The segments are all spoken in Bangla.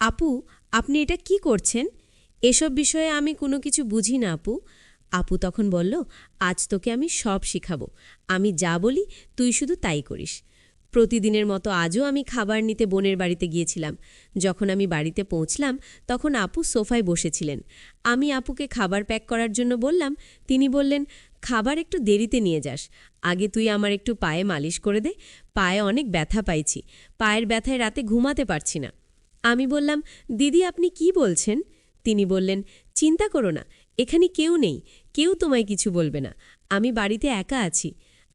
আপু, আপনি এটা কি করছেন? এসব বিষয়ে আমি কোনো কিছু বুঝি না আপু। আপু তখন বলল, আজ তোকে আমি সব শিখাবো। আমি যা বলি তুই শুধু তাই করিস। প্রতিদিনের মতো আজও আমি খাবার নিতে বোনের বাড়িতে গিয়েছিলাম। যখন আমি বাড়িতে পৌঁছলাম তখন আপু সোফায় বসেছিলেন। আমি আপুকে খাবার প্যাক করার জন্য বললাম। তিনি বললেন, খাবার একটু দেরিতে নিয়ে যাস। আগে তুই আমার একটু পায়ে মালিশ করে দে। পায়ে অনেক ব্যথা পাইছি। পায়ের ব্যথায় রাতে ঘুমাতে পারছি না। আমি বললাম, দিদি আপনি কি বলছেন? তিনি বললেন, চিন্তা করো না, এখানে কেউ নেই, কেউ তোমায় কিছু বলবে না। আমি বাড়িতে একা আছি।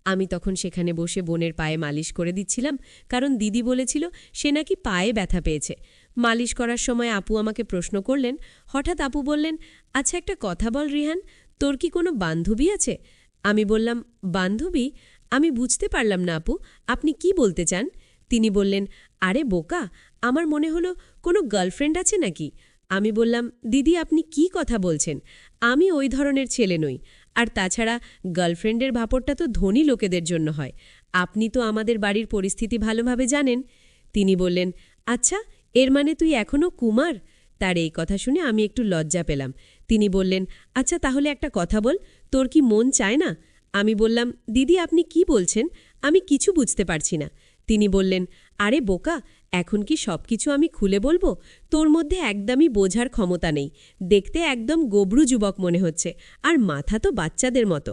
আমি তখন সেখানে বসে বোনের পায়ে মালিশ করে দিচ্ছিলাম, কারণ দিদি বলেছিল সে নাকি পায়ে ব্যথা পেয়েছে। মালিশ করার সময় আপু আমাকে প্রশ্ন করলেন। হঠাৎ আপু বললেন, আচ্ছা একটা কথা বল রিহান, তোর কি কোনো বান্ধবী আছে? আমি বললাম, বান্ধবী? আমি বুঝতে পারলাম না আপু, আপনি কি বলতে চান? তিনি বললেন, আরে বোকা, আমার মনে হলো কোনো গার্লফ্রেন্ড আছে নাকি? আমি বললাম, দিদি আপনি কি কথা বলছেন? আমি ওই ধরনের ছেলে নই। আর তাছাড়া গার্লফ্রেন্ডের ভাপরটা তো ধনী লোকেদের জন্য হয়। আপনি তো আমাদের বাড়ির পরিস্থিতি ভালোভাবে জানেন। তিনি বললেন, আচ্ছা, এর মানে তুই এখনও কুমার? তার এই কথা শুনে আমি একটু লজ্জা পেলাম। তিনি বললেন, আচ্ছা তাহলে একটা কথা বল, তোর কি মন চায় না? আমি বললাম, দিদি আপনি কি বলছেন? আমি কিছু বুঝতে পারছি না। তিনি বললেন, আরে বোকা, এখন কি সব কিছু আমি খুলে বলবো? তোর মধ্যে একদমই বোঝার ক্ষমতা নেই। দেখতে একদম গোবরু যুবক মনে হচ্ছে, আর মাথা তো বাচ্চাদের মতো।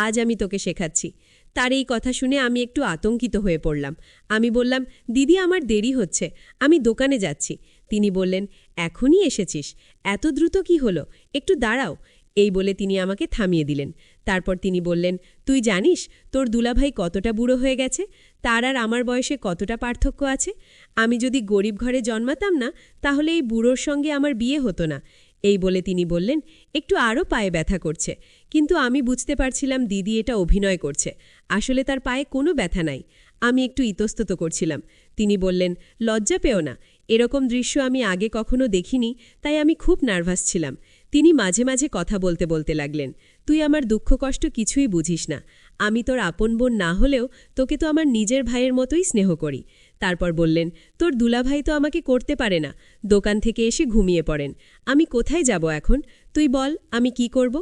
আজ আমি তোকে শেখাচ্ছি। তার এই কথা শুনে আমি একটু আতঙ্কিত হয়ে পড়লাম। আমি বললাম, দিদি আমার দেরি হচ্ছে, আমি দোকানে যাচ্ছি। তিনি বললেন, এখনই এসেছিস? এত দ্রুত কি হলো? একটু দাঁড়াও। এই বলে তিনি আমাকে থামিয়ে দিলেন। তারপর তিনি বললেন, তুই জানিস তোর দুলাভাই কতটা বুড়ো হয়ে গেছে? তার আর আমার বয়সে কতটা পার্থক্য আছে? আমি যদি গরিব ঘরে জন্মাতাম না, তাহলে এই বুড়োর সঙ্গে আমার বিয়ে হতো না। এই বলে তিনি বললেন, একটু আরও পায়ে ব্যথা করছে। কিন্তু আমি বুঝতে পারছিলাম দিদি এটা অভিনয় করছে। আসলে তার পায়ে কোনো ব্যথা নাই। আমি একটু ইতস্তত করছিলাম। তিনি বললেন, লজ্জা পেও না, এরকম দৃশ্য আমি আগে কখনো দেখিনি, তাই আমি খুব নার্ভাস ছিলাম। তিনি মাঝে মাঝে কথা বলতে বলতে লাগলেন, তুই আমার দুঃখ কষ্ট কিছুই বুঝিস না। আমি তোর আপন বোন না হলেও তোকে তো আমার নিজের ভাইয়ের মতোই স্নেহ করি। তারপর বললেন, তোর দুলাভাই তো আমাকে করতে পারে না, দোকান থেকে এসে ঘুমিয়ে পড়েন। আমি কোথায় যাব এখন? তুই বল, আমি কি করব?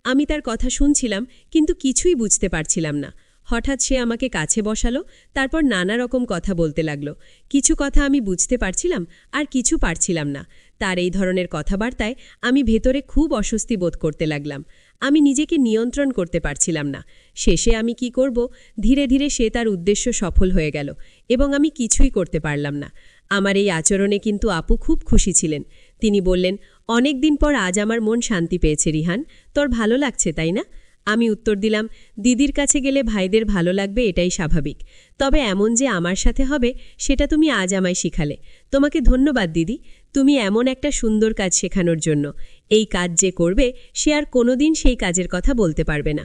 আমি তার কথা শুনছিলাম, কিন্তু কিছুই বুঝতে পারছিলাম না। হঠাৎ সে আমাকে কাছে বসালো, তারপর নানা রকম কথা বলতে লাগলো। কিছু কথা আমি বুঝতে পারছিলাম, আর কিছু পারছিলাম না। তার এই ধরনের কথাবার্তায় আমি ভেতরে খুব অস্বস্তি বোধ করতে লাগলাম। আমি নিজেকে নিয়ন্ত্রণ করতে পারছিলাম না। শেষে আমি কি করব? ধীরে ধীরে সে তার উদ্দেশ্য সফল হয়ে গেল, এবং আমি কিছুই করতে পারলাম না। আমার এই আচরণে কিন্তু আপু খুব খুশি ছিলেন। তিনি বললেন, অনেক দিন পর আজ আমার মন শান্তি পেয়েছে রিহান, তোর ভালো লাগছে তাই না? আমি উত্তর দিলাম, দিদির কাছে গেলে ভাইদের ভালো লাগবে এটাই স্বাভাবিক, তবে এমন যে আমার সাথে হবে সেটা তুমি আজ আমায় শিখালে। তোমাকে ধন্যবাদ দিদি, তুমি এমন একটা সুন্দর কাজ শেখানোর জন্য। এই কাজ যে করবে সে আর কোনোদিন সেই কাজের কথা বলতে পারবে না।